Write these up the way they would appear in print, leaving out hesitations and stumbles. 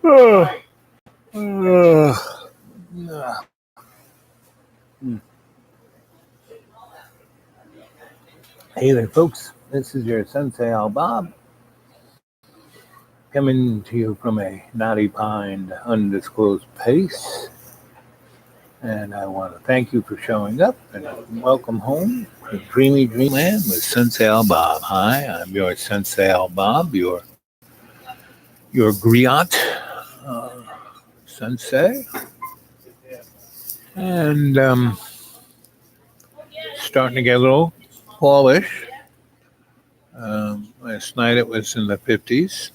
Uh, uh, uh, Hey there, folks. This is your Sensei Al Bob coming to you from a knotty pine undisclosed place. And I want to thank you for showing up and welcome home to Dreamy Dreamland with Sensei Al Bob. Hi, I'm your Sensei Al Bob, your griot uh, sensei. And starting to get a little fallish. Last night it was in the 50s.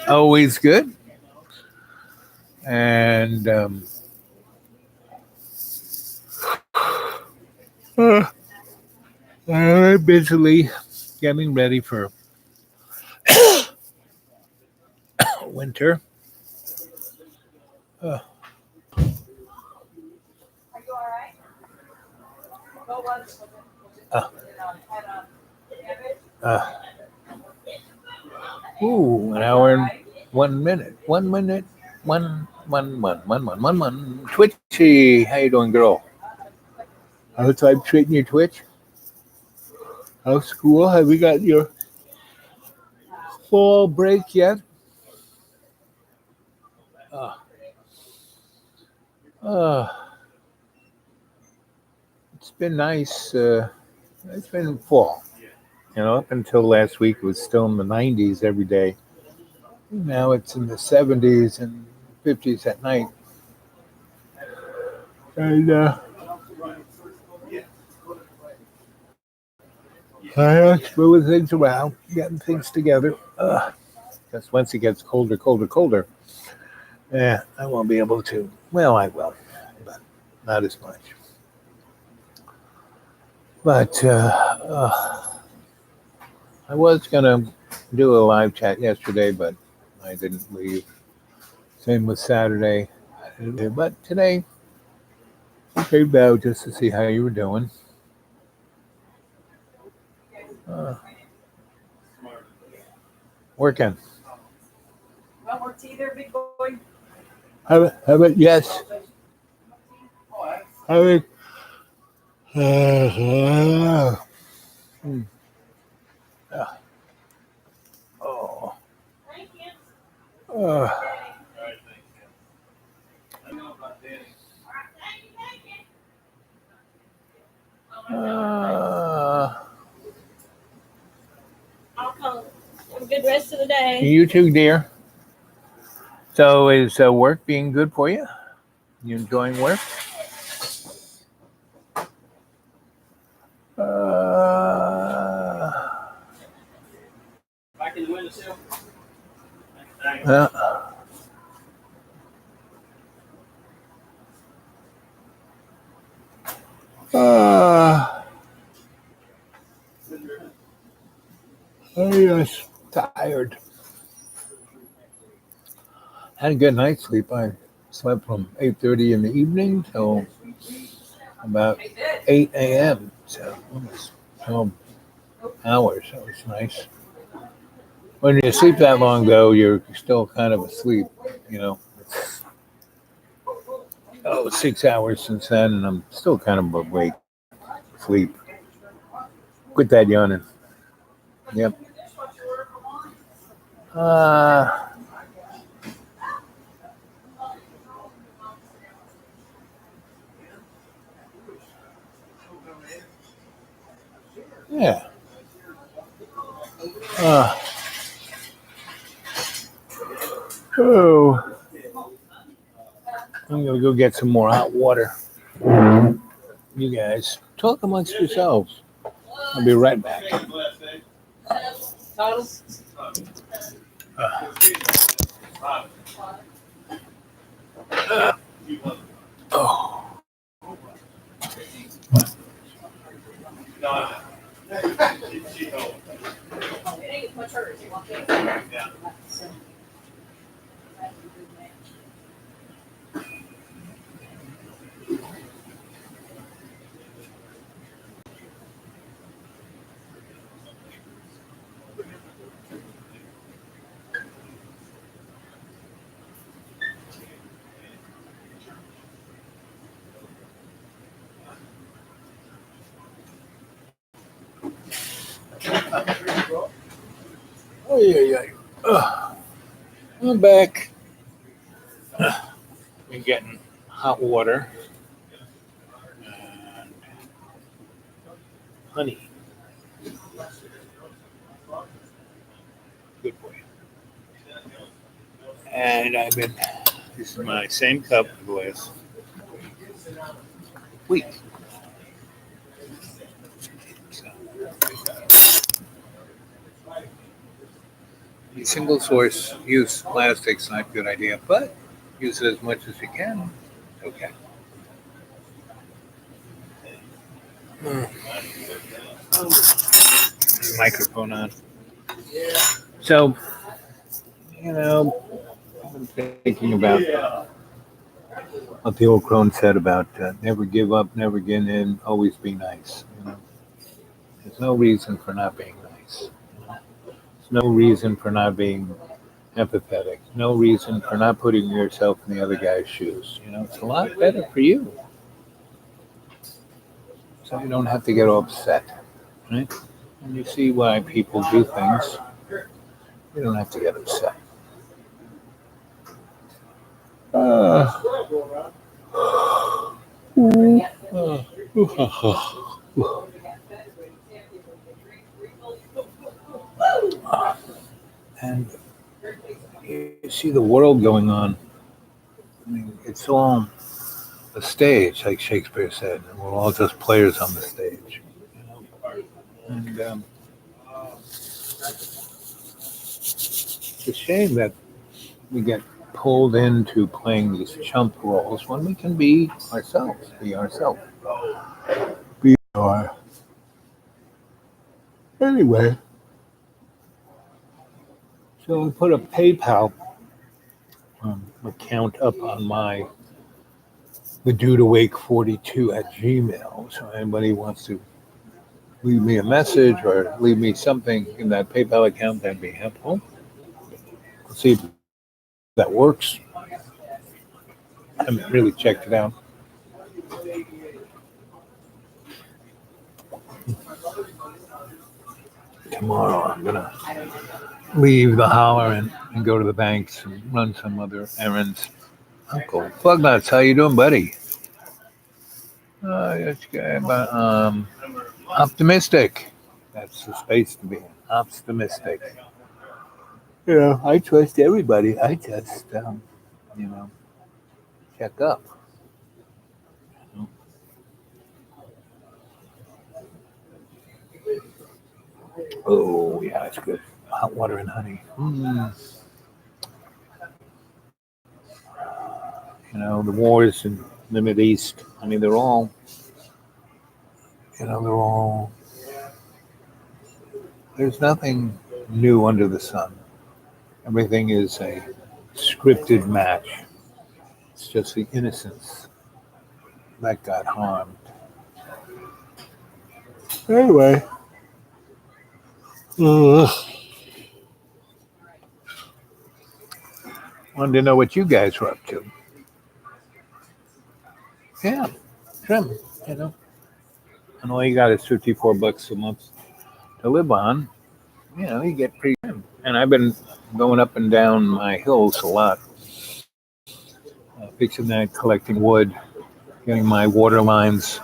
Always good. And uh, busily getting ready for winter. Uh, uh, uh, an hour and 1 minute. 1 minute. One. Twitchy. How you doing, girl? How's life treating you, Twitch? How's school? Have you got your fall break yet? Uh, uh, it's been nice. It's been fall. Up until last week, it was still in the 90s every day. Now it's in the 70s and 50s at night. And I moving things around, getting things together. Because once it gets colder, I won't be able to. Well, I will, but not as much. But I was going to do a live chat yesterday, but I didn't leave. Same with Saturday. But today, I came out just to see how you were doing. Uh, Working. Have it? Yes. Have it? Hmm. Oh. Uh, uh, Have a good rest of the day. you too, dear. So is work being good for you? You enjoying work? Back in the windowsill. Uh, uh, I'm just tired. Had a good night's sleep. I slept from 8:30 in the evening till about 8 a.m. So almost 12 hours. That was nice. When you sleep that long, though, you're still kind of asleep. You know, it's 6 hours since then, and I'm still kind of awake. Sleep. Quit that yawning. Yep. Uh, yeah. Uh, oh, I'm gonna go get some more hot water. You guys talk amongst yourselves. I'll be right back. Oh. Oh, yeah. I'm back. Been getting hot water and honey. Good boy. And this is my same cup for the last week. So, the single source use plastic's not a good idea, but use it as much as you can. Okay. Microphone on. So, I've been thinking about what the old crone said about never give up, never give in, always be nice. There's no reason for not being nice. There's no reason for not being empathetic. No reason for not putting yourself in the other guy's shoes. It's a lot better for you. So you don't have to get upset, right? When you see why people do things, you don't have to get upset. Uh, and you see the world going on. I mean, it's all a stage, like Shakespeare said, and we're all just players on the stage. And it's a shame that we get pulled into playing these chump roles when we can be ourselves, be our. Anyway, so I put a PayPal account up on my the dude awake 42 at Gmail. So anybody wants to leave me a message or leave me something in that PayPal account, that'd be helpful. Let's see if that works. I haven't really checked it out. Tomorrow I'm gonna leave the holler and go to the banks and run some other errands. Uncle Bugnuts, how you doing, buddy? Yes, but optimistic. That's the space to be in. Optimistic. I trust everybody. I just, you know, check up. Oh, yeah, it's good. Hot water and honey. The wars in the Middle East. I mean, they're all. There's nothing new under the sun. Everything is a scripted match. It's just the innocence that got harmed. Anyway, wanted to know what you guys were up to. Yeah, trim. You know, and all you got is $54 a month to live on. You get pretty trim. And I've been going up and down my hills a lot, fixing that, collecting wood, getting my water lines.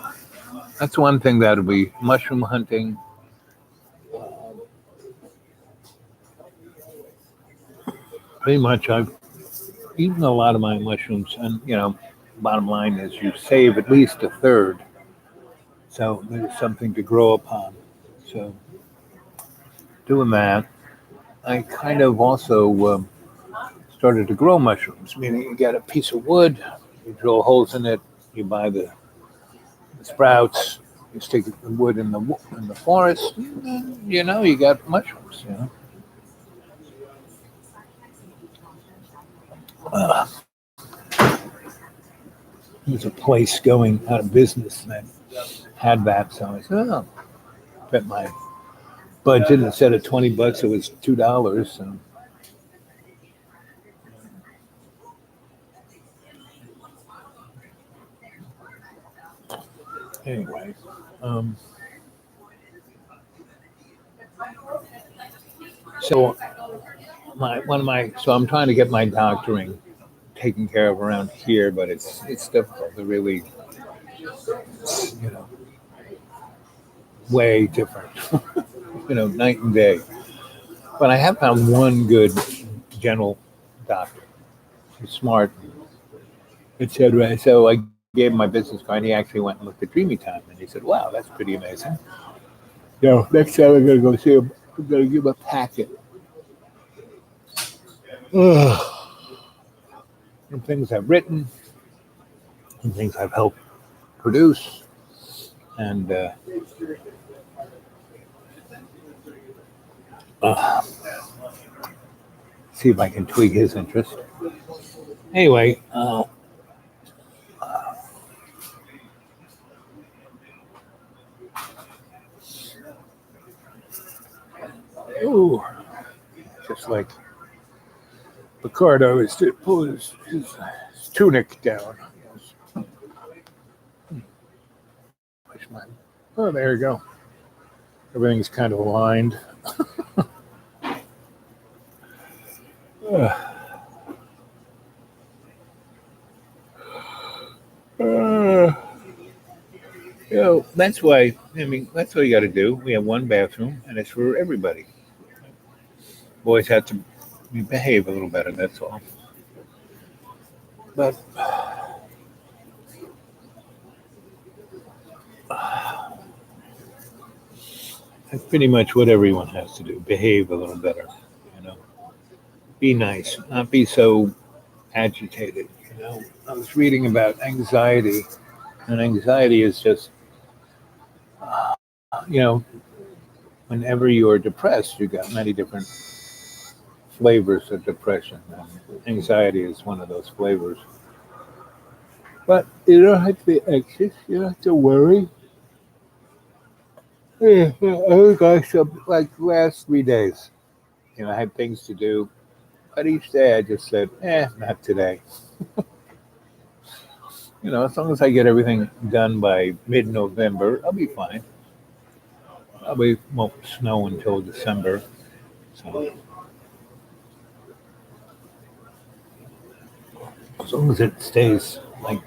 That's one thing that'll be mushroom hunting. Pretty much, I've eaten a lot of my mushrooms, and bottom line is you save at least a third, so there's something to grow upon. So doing that, I kind of also started to grow mushrooms. Meaning, you get a piece of wood, you drill holes in it, you buy the sprouts, you stick the wood in the forest, and you got mushrooms. Uh, there's a place going out of business that had that, so I said, "Oh, bet my budget instead of $20, it was $2." So anyway, um, so So I'm trying to get my doctoring taken care of around here, but it's difficult. They're really, you know, way different, night and day. But I have found one good general doctor. He's smart, etc. So I gave him my business card. And he actually went and looked at Dreamy Time, and he said, "Wow, that's pretty amazing." Next time I'm gonna go see him, I'm gonna give him a packet of things I've written and things I've helped produce, and uh, see if I can tweak his interest. Anyway, ooh, just like Picardo is to pull his tunic down. Push my, oh, there you go. Everything's kind of aligned. Uh, uh, that's why. That's what you got to do. We have one bathroom, and it's for everybody. Boys have to behave a little better. That's all. But that's pretty much what everyone has to do. Behave a little better. You know, be nice, not be so agitated. I was reading about anxiety, and anxiety is just, you know, whenever you're depressed, you got many different flavors of depression, and anxiety is one of those flavors. But you don't have to be anxious. You don't have to worry. Yeah, oh gosh, like the last 3 days, I had things to do, but each day I just said, not today. As long as I get everything done by mid-November, I'll be fine. Probably won't snow until December. So as long as it stays like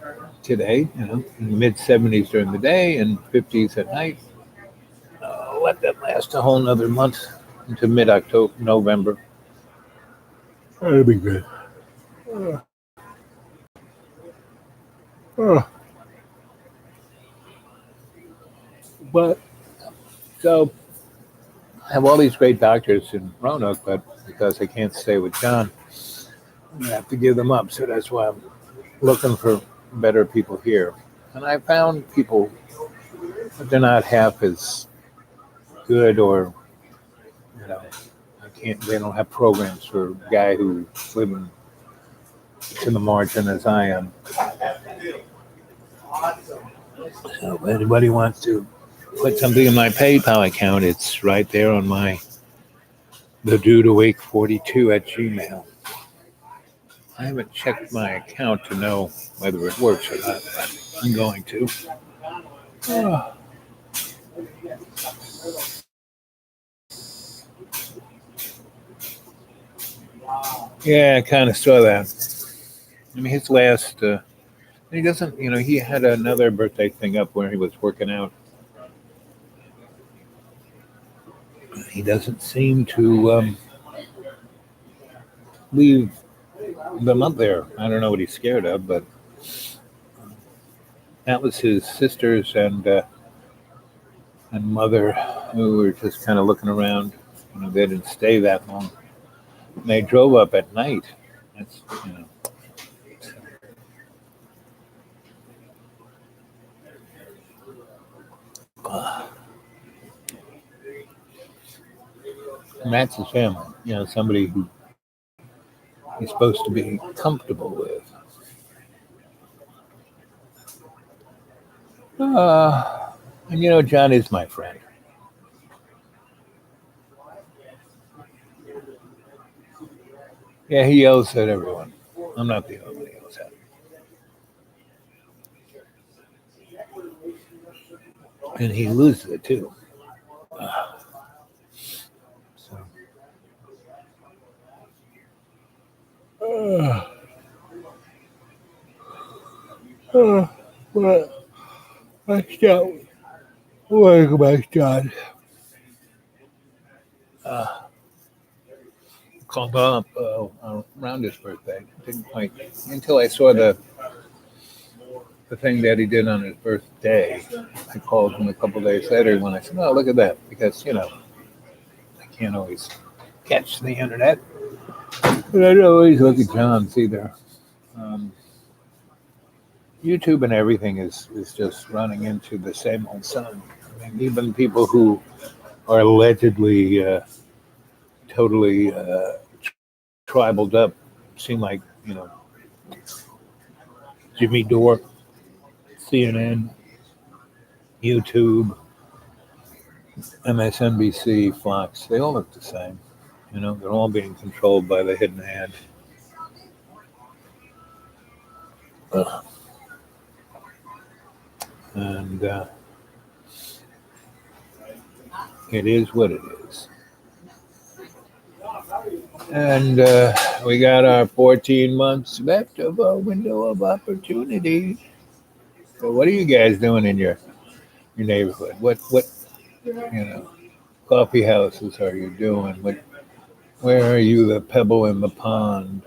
today, in the mid 70s during the day and 50s at night, I'll let that last a whole nother month into mid-October, November. That'll be good. Uh, uh, but so I have all these great doctors in Roanoke, but because I can't stay with John, I have to give them up. So that's why I'm looking for better people here. And I found people, but they're not half as good, or they don't have programs for a guy who's living to the margin as I am. So if anybody wants to put something in my PayPal account, it's right there on the Dude Awake 42 at Gmail. I haven't checked my account to know whether it works or not, but I'm going to. Oh. Yeah, I kind of saw that. His last, he doesn't, he had another birthday thing up where he was working out. He doesn't seem to leave them up there. I don't know what he's scared of, but that was his sisters and mother who were just kind of looking around. They didn't stay that long. And they drove up at night. That's and that's his family. Somebody who he's supposed to be comfortable with. And John is my friend. Yeah, he yells at everyone. I'm not the only one he yells at. And he loses it too. So Uh, well, I start working my son. Uh, Called up around his birthday. Didn't quite until I saw the thing that he did on his birthday. I called him a couple days later when I said, "Oh, look at that," because I can't always catch the internet, but I always look at John's either. Um, YouTube and everything is just running into the same old sun. I mean, even people who are allegedly totally tribaled up seem like Jimmy Dore, CNN, YouTube, MSNBC, Fox. They all look the same. They're all being controlled by the hidden hand. Ugh. And it is what it is. And we got our 14 months left of our window of opportunity. So what are you guys doing in your neighborhood? What coffee houses are you doing? Where are you the pebble in the pond?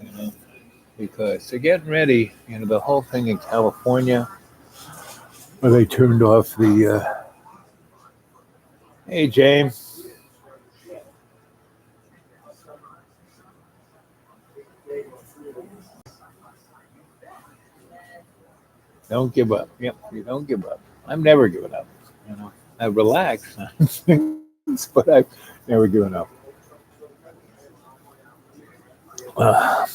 You know, because they're getting ready. The whole thing in California where they turned off the. Hey, James. Don't give up. Yep, you don't give up. I've never given up. I relax on things, but I've never given up. Uh,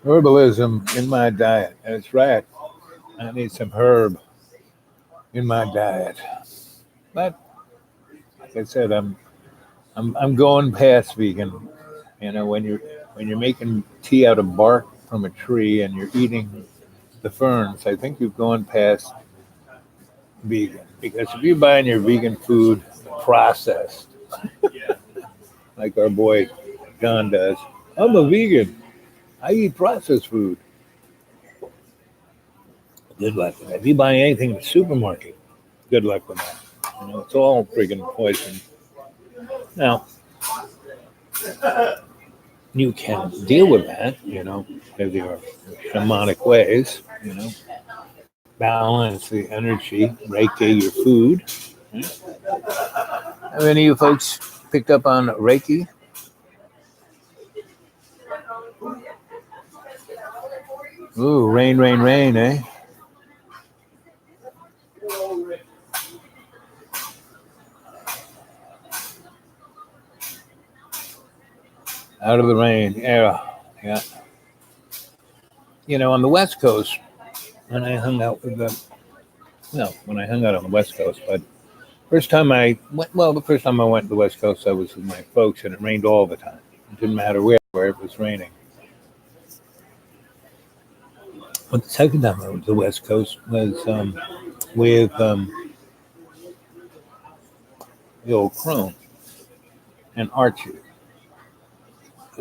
Herbalism in my diet. That's right. I need some herb in my diet. But like I said, I'm going past vegan. When you're making tea out of bark from a tree and you're eating the ferns, I think you've gone past vegan. Because if you're buying your vegan food processed, like our boy John does, I'm a vegan. I eat processed food. Good luck with that. If you buy anything in the supermarket, good luck with that. It's all friggin' poison. Now, you can deal with that, with your shamanic ways, balance the energy, Reiki your food. Have any of you folks picked up on Reiki? Ooh, rain, rain, rain, eh? Out of the rain, yeah. On the West Coast, when I hung out with when I hung out on the West Coast, but the first time I went to the West Coast, I was with my folks, and it rained all the time. It didn't matter where it was raining. But the second time I went to the West Coast was with the old crone and Archie.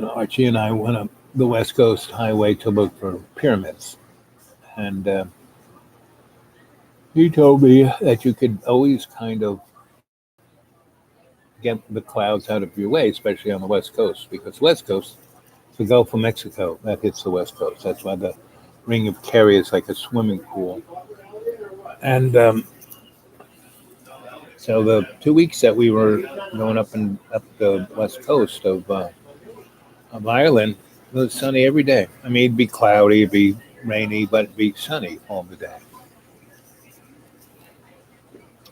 Archie and I went up the West Coast Highway to look for pyramids. And he told me that you could always kind of get the clouds out of your way, especially on the West Coast, because the West Coast, the Gulf of Mexico, that hits the West Coast. That's why the Ring of Kerry is like a swimming pool. And so the 2 weeks that we were going up the West Coast of Ireland, it was sunny every day. I mean, it'd be cloudy, it'd be rainy, but it'd be sunny all the day.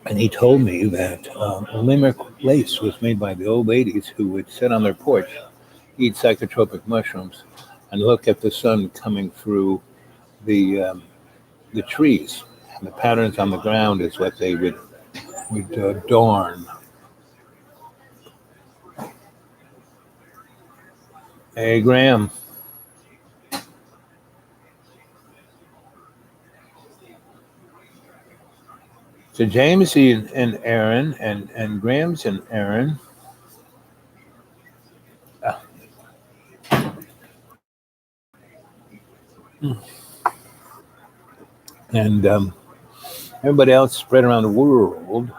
And he told me that Limerick lace was made by the old ladies who would sit on their porch, eat psychotropic mushrooms, and look at the sun coming through the trees. And the patterns on the ground is what they would adorn. Hey, Graham. So James and Aaron and Graham's and Aaron. And everybody else spread around the world.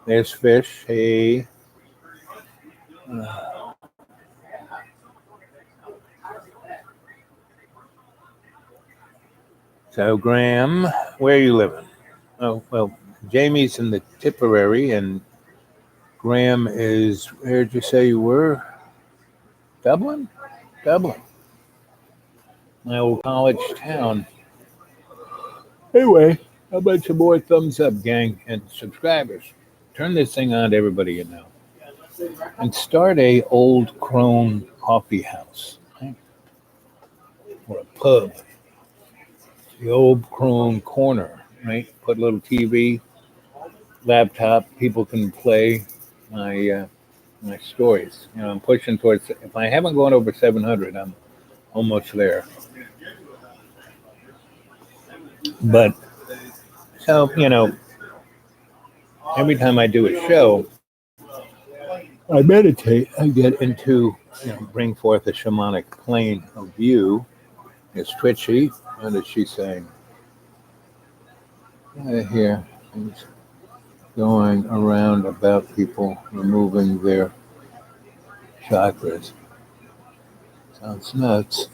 There's Fish. Hey. So Graham, where are you living? Oh, well, Jamie's in the Tipperary, and Graham is, where'd you say you were? Dublin? Dublin. My old college town. Anyway, how about some more thumbs up, gang, and subscribers? Turn this thing on to everybody you know. And start a old crone coffee house, right? Or a pub. The old crone corner, right? Put a little TV, laptop, people can play my stories. You know, I'm pushing towards. If I haven't gone over 700, I'm almost there. But so every time I do a show, I meditate. I get into bring forth a shamanic plane of view. It's twitchy. What is she saying? Here, she's going around about people removing their chakras. Sounds nuts.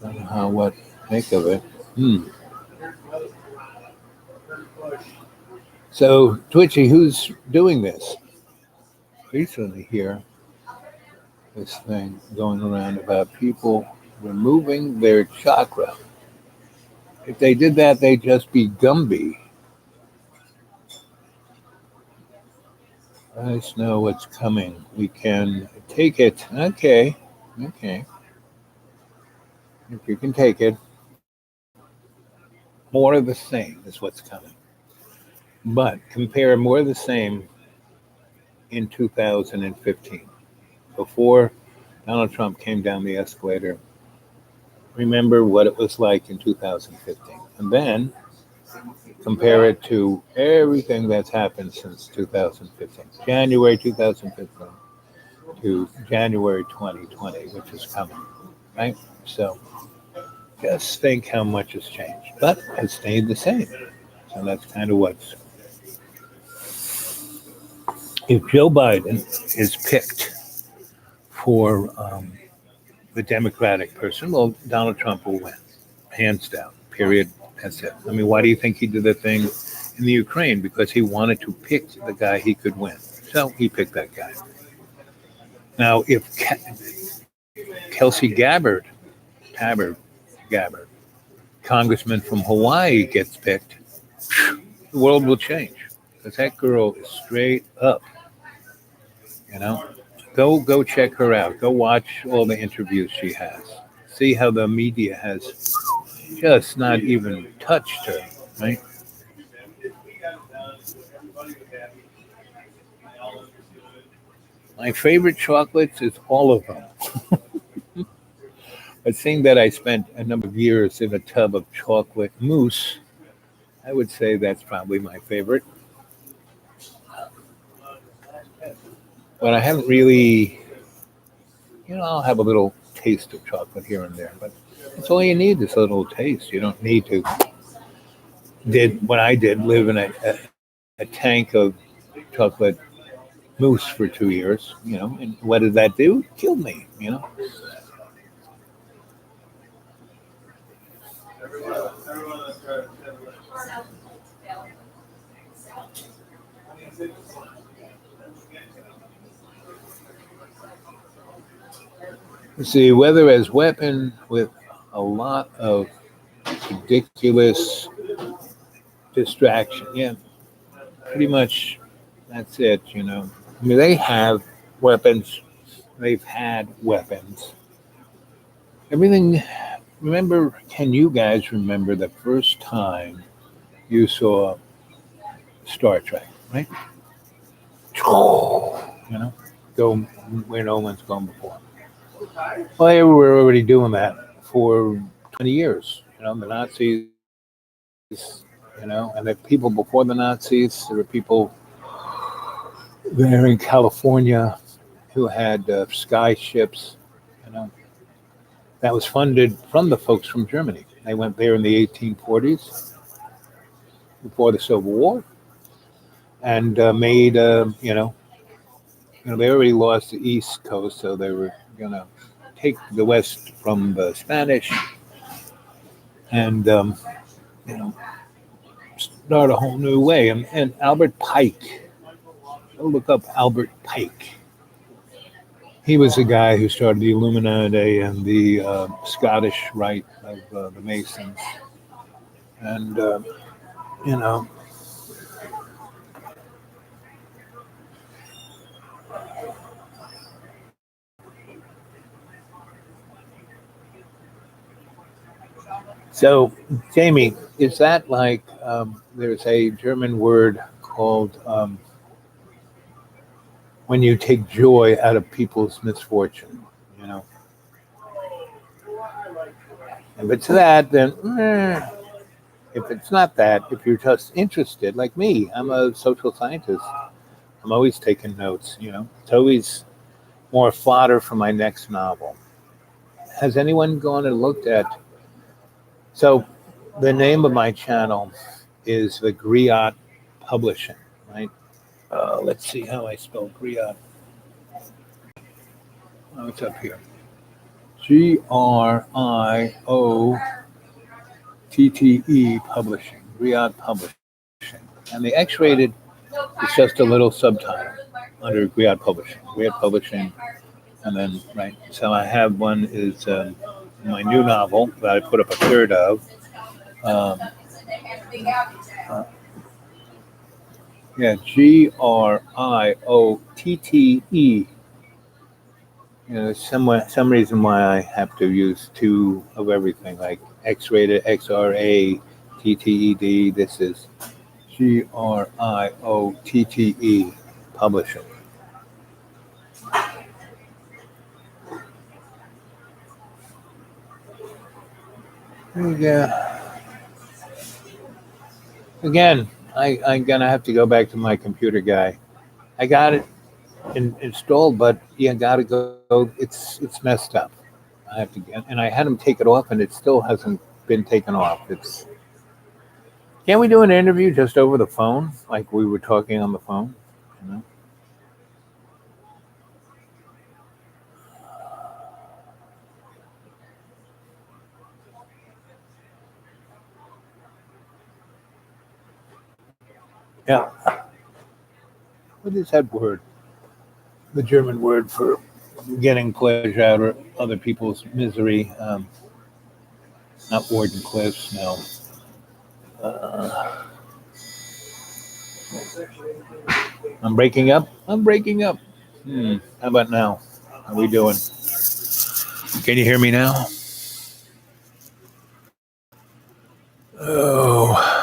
I don't know what to make of it. So, Twitchy, who's doing this? Recently here, this thing going around about people removing their chakra. If they did that, they'd just be Gumby. Let us know what's coming. We can take it. Okay. If you can take it, more of the same is what's coming. But compare more of the same in 2015, before Donald Trump came down the escalator. Remember what it was like in 2015. And then compare it to everything that's happened since 2015, January 2015 to January 2020, which is coming, right? So just think how much has changed, but has stayed the same. So that's kind of what's. If Joe Biden is picked for the Democratic person, well, Donald Trump will win, hands down, period. That's it. I mean, why do you think he did the thing in the Ukraine? Because he wanted to pick the guy he could win. So he picked that guy. Now, if Kelsey Gabbard, congressman from Hawaii, gets picked, the world will change. Because that girl is straight up. Go check her out. Go watch all the interviews she has. See how the media has just not even touched her, right? My favorite chocolates is all of them. But seeing that I spent a number of years in a tub of chocolate mousse, I would say that's probably my favorite. But I haven't really, I'll have a little taste of chocolate here and there, but that's all you need is a little taste. You don't need to. What I did, live in a tank of chocolate mousse for 2 years, and what did that do? It killed me. See, weather as weapon with a lot of ridiculous distraction. Yeah, pretty much that's it. I mean, they have weapons. They've had weapons. Everything. Remember, can you guys remember the first time you saw Star Trek, right? Go where no one's gone before. Well, they were already doing that for 20 years. The Nazis and the people before the Nazis, there were people there in California who had sky ships, you know, that was funded from the folks from Germany. They went there in the 1840s before the Civil War and made, they already lost the East Coast, so they were going to take the West from the Spanish and, you know, start a whole new way. And Albert Pike, go look up Albert Pike. He was the guy who started the Illuminati and the Scottish Rite of the Masons. And, you know, so, Jamie, is that like there's a German word called when you take joy out of people's misfortune, you know? If it's that, then if it's not that, if you're just interested, like me, I'm a social scientist. I'm always taking notes, It's always more fodder for my next novel. Has anyone gone and looked at? So, the name of my channel is the Griot Publishing, right? Let's see how I spell Griot. Oh, it's up here. GRIOTTE Publishing, Griot Publishing. And the X-rated is just a little subtitle under Griot Publishing. And then, right, so I have one is my new novel that I put up a third of. GRIOTTE. Some reason why I have to use two of everything, like X-rated, XRATTED. This is GRIOTTE Publishing. Yeah. Again, I'm gonna have to go back to my computer guy. I got it installed, but you gotta go. It's messed up. I have to get, and I had him take it off, and it still hasn't been taken off. Can't we do an interview just over the phone, like we were talking on the phone? Yeah. What is that word? The German word for getting pleasure out of other people's misery. Not Wardenclyffe, no. I'm breaking up. How about now? How are we doing? Can you hear me now? Oh.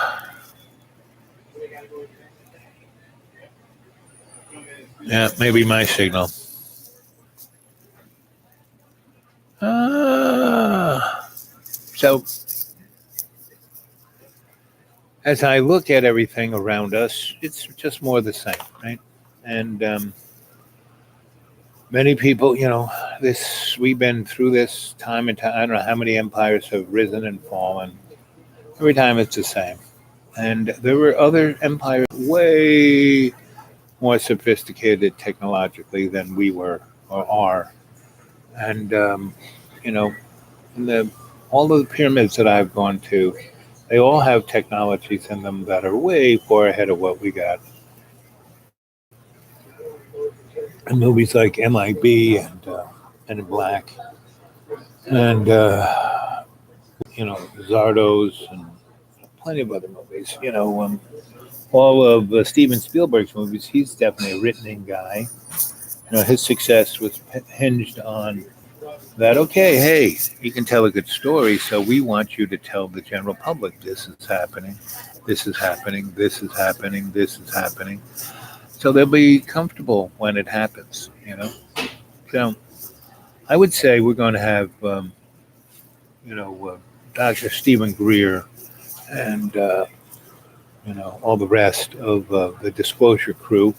Yeah, maybe my signal. So, as I look at everything around us, it's just more the same, right? And many people, we've been through this time and time. I don't know how many empires have risen and fallen. Every time it's the same. And there were other empires way more sophisticated technologically than we were or are. And, all of the pyramids that I've gone to, they all have technologies in them that are way far ahead of what we got. And movies like MIB and Men in Black and, Zardos and plenty of other movies. All of Steven Spielberg's movies, he's definitely a written-in guy. His success was hinged on that, okay, hey, you can tell a good story, so we want you to tell the general public this is happening, this is happening, this is happening, this is happening. So they'll be comfortable when it happens, So I would say we're going to have, Dr. Stephen Greer and all the rest of the Disclosure crew.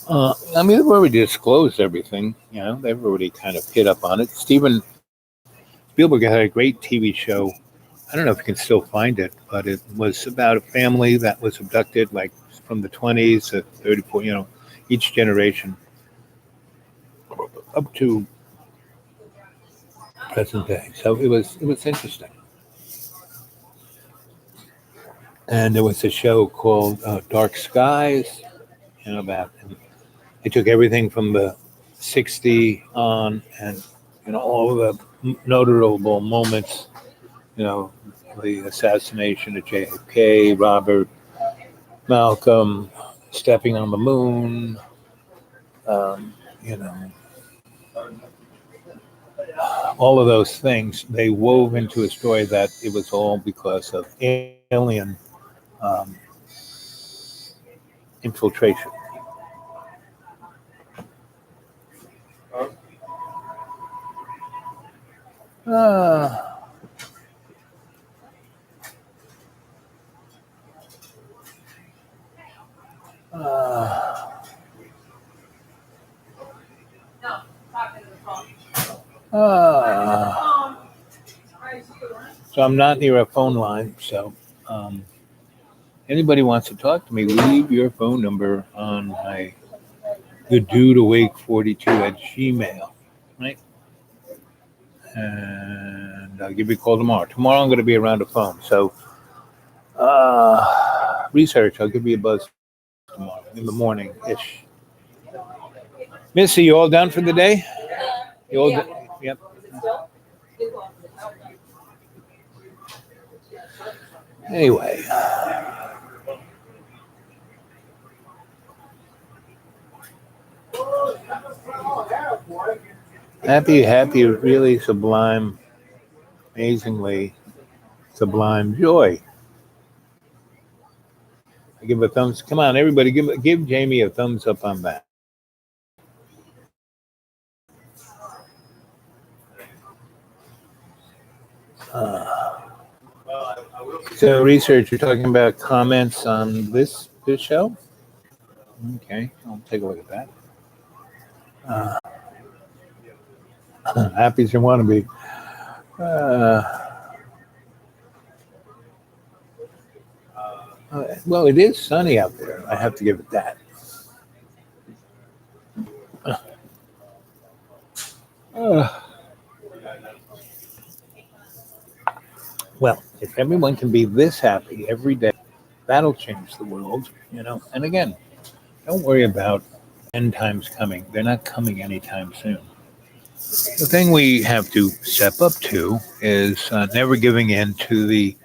I mean, they've already disclosed everything. They've already kind of hit up on it. Steven Spielberg had a great TV show. I don't know if you can still find it, but it was about a family that was abducted, like from the 20s to 34. Each generation up to present day. So it was interesting. And there was a show called Dark Skies. About they took everything from the 60 on, and all the notable moments. The assassination of JFK, Robert, Malcolm, stepping on the moon. You know, all of those things they wove into a story that it was all because of alien um, infiltration. Uh, uh, uh, so I'm not near a phone line. So anybody wants to talk to me, leave your phone number on my the dude awake 42 at Gmail, right? And I'll give you a call tomorrow. Tomorrow I'm going to be around the phone. So research, I'll give you a buzz tomorrow in the morning ish. Missy, you all done for the day? You all yep. Anyway. Happy, really sublime, amazingly sublime joy. I give a thumbs. Come on, everybody, give Jamie a thumbs up on that. So, research. You're talking about comments on this show. Okay, I'll take a look at that. Happy as you want to be. Well, it is sunny out there. I have to give it that. Well, if everyone can be this happy every day, that'll change the world, And again, don't worry about end times coming. They're not coming anytime soon. The thing we have to step up to is never giving in to the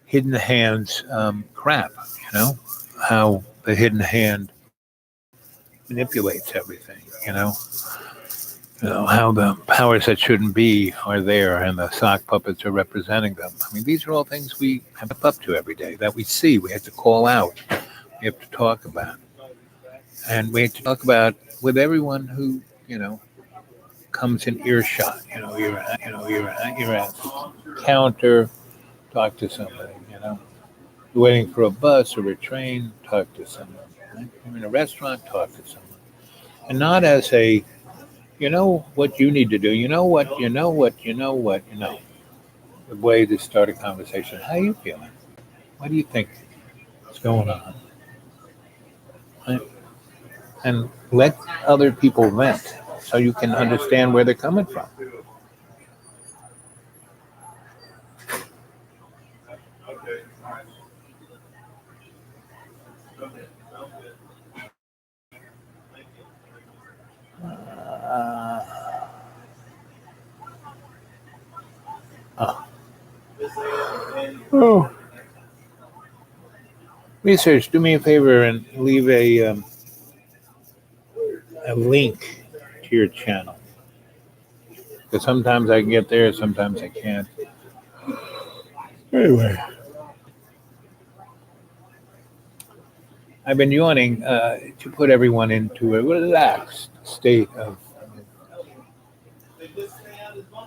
hidden hands crap, how the hidden hand manipulates everything, how the powers that shouldn't be are there and the sock puppets are representing them. I mean, these are all things we have to step up to every day that we see. We have to call out. We have to talk about. And we have to talk about with everyone who, comes in earshot. You're at the counter, talk to somebody, You're waiting for a bus or a train, talk to someone. Right? You're in a restaurant, talk to someone. And not as a, what you need to do, the way to start a conversation. How are you feeling? What do you think is going on? Right? And let other people vent so you can understand where they're coming from. Oh. Research, do me a favor and leave a link to your channel. Because sometimes I can get there, sometimes I can't. Anyway. I've been yawning to put everyone into a relaxed state of.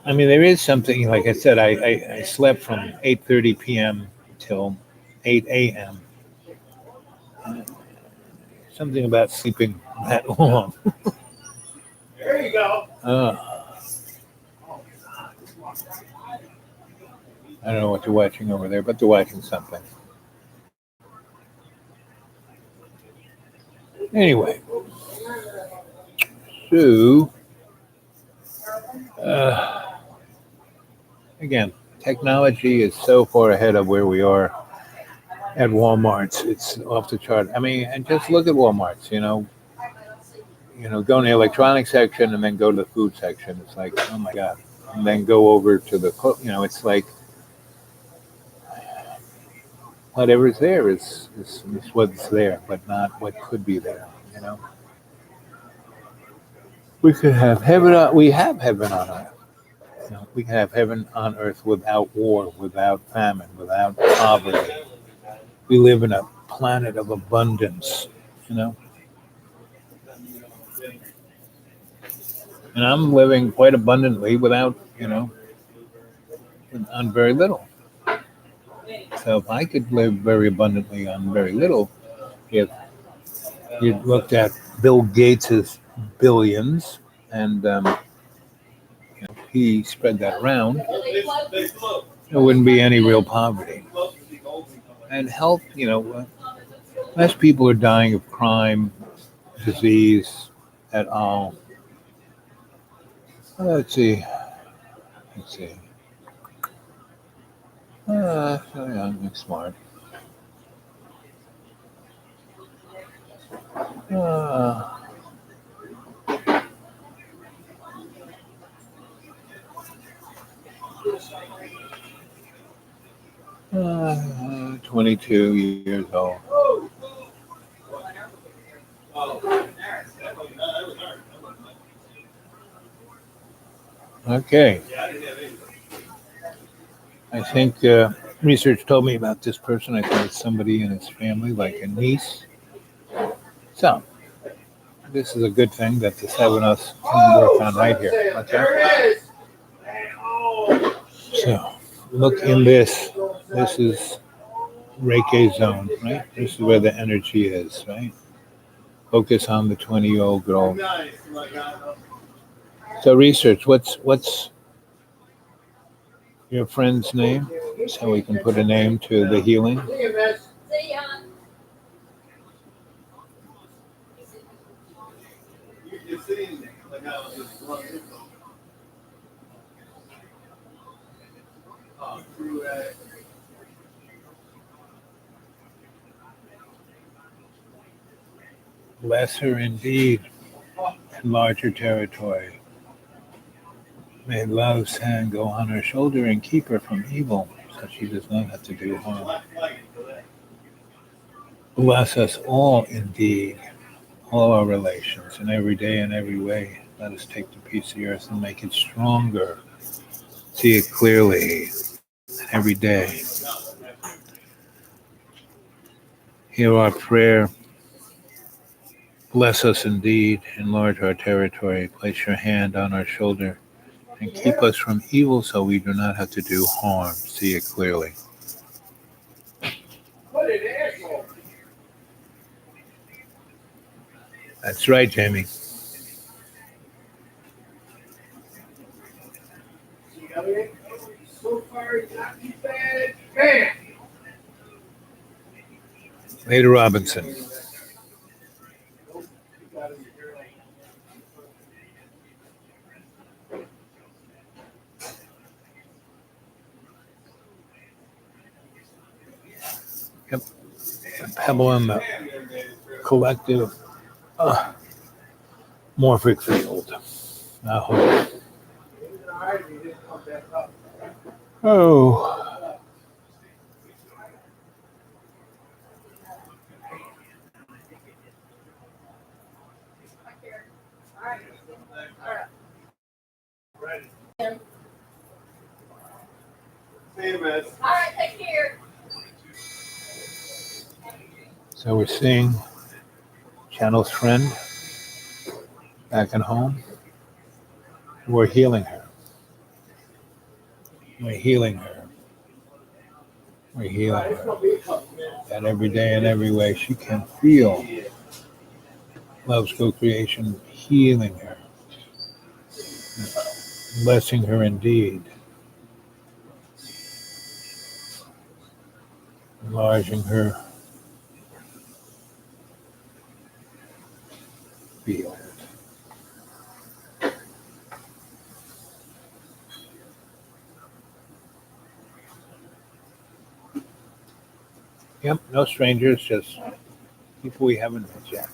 I mean, there is something, like I said, I slept from 8:30 p.m. till 8 a.m. Something about sleeping that long. There you go. I don't know what they're watching over there, but they're watching something. Anyway, so again, technology is so far ahead of where we are at Walmart's. It's off the chart. I mean, and just look at Walmart's. Go in the electronics section and then go to the food section. It's like, oh my god, and then go over to the it's like whatever's there is what's there, but not what could be there. We could have heaven. We have heaven on earth. We can have heaven on earth without war, without famine, without poverty. We live in a planet of abundance. And I'm living quite abundantly without, on very little. So if I could live very abundantly on very little, if you looked at Bill Gates's billions and he spread that around, there wouldn't be any real poverty. And health, less people are dying of crime, disease, at all. Let's see. I'm smart. Uh, 22 years old. Okay. I think research told me about this person. I think it's somebody in his family, like a niece. So, this is a good thing that the seven of us can work on right here. Okay? So, look in this. This is Reiki zone, right? This is where the energy is, right? Focus on the 20-year-old girl. So, research. What's your friend's name? So we can put a name to the healing. Bless her indeed, enlarge her territory. May love's hand go on her shoulder and keep her from evil, so she does not have to do harm. Bless us all indeed, all our relations, in every day and every way. Let us take the piece of the earth and make it stronger. See it clearly every day. Hear our prayer. Bless us indeed, enlarge our territory, place your hand on our shoulder, and keep us from evil so we do not have to do harm. See it clearly. That's right, Jamie. So far, not too bad. Bam! Lady Robinson. Yep. A pebble in the collective morphic field. I hope. Oh. All right, take care. So we're seeing Channel's friend back at home. We're healing her. We're healing her. We're healing her. that every day and every way she can feel Love's co-creation healing her, blessing her indeed, enlarging her field. Yep, no strangers, just people we haven't met yet.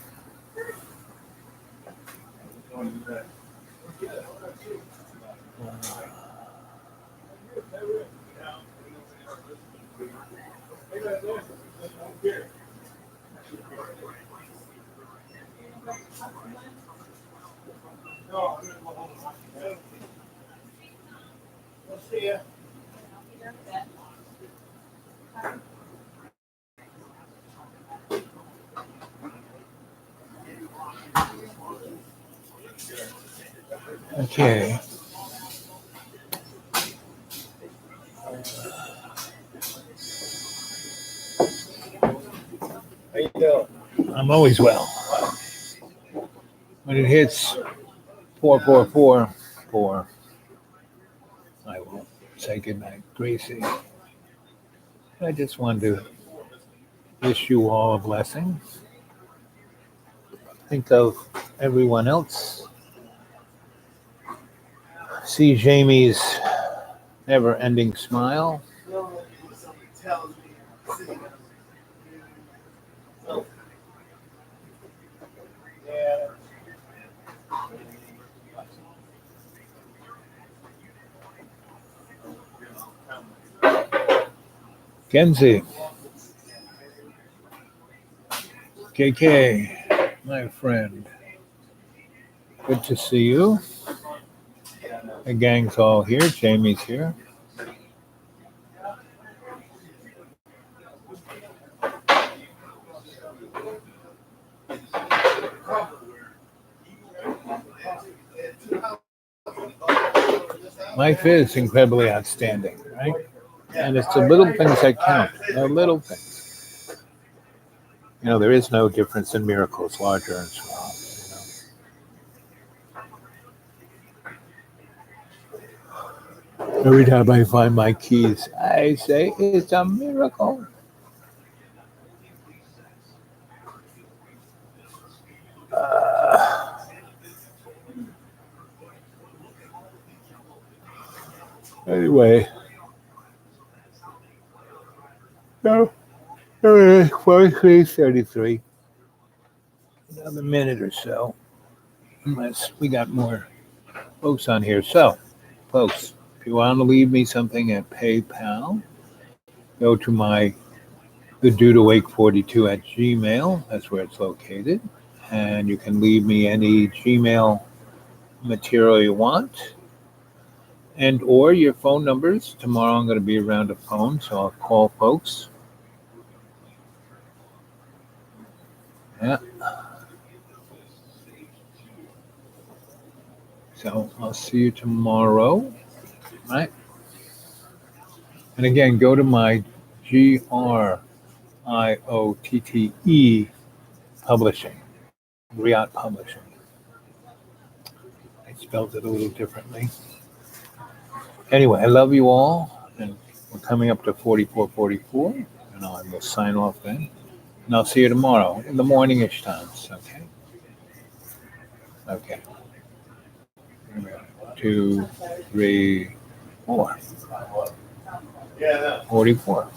We'll see ya. Okay. How you doing? I'm always well. When it hits 444, I will say goodnight, Gracie. I just wanted to wish you all a blessing. Think of everyone else. See Jamie's never-ending smile. Yeah. Kenzie. KK, my friend. Good to see you. The gang's all here. Jamie's here. Life is incredibly outstanding, right? And it's the little things that count. The little things. You know, there is no difference in miracles, larger and small. Every time I find my keys, I say it's a miracle. Anyway, no, 43:33. Another minute or so, unless we got more folks on here. So, folks, if you want to leave me something at PayPal, go to my the Dude Awake 42 at Gmail. That's where it's located. And you can leave me any Gmail material you want. And or your phone numbers. Tomorrow I'm going to be around a phone, so I'll call folks. Yeah. So I'll see you tomorrow. Right? And again, go to my GRIOTTE Publishing. Riot Publishing. I spelled it a little differently. Anyway, I love you all, and we're coming up to 44:44, and I will sign off then. And I'll see you tomorrow in the morning-ish times, okay? Okay. 2, 3, 4. Yeah. 44.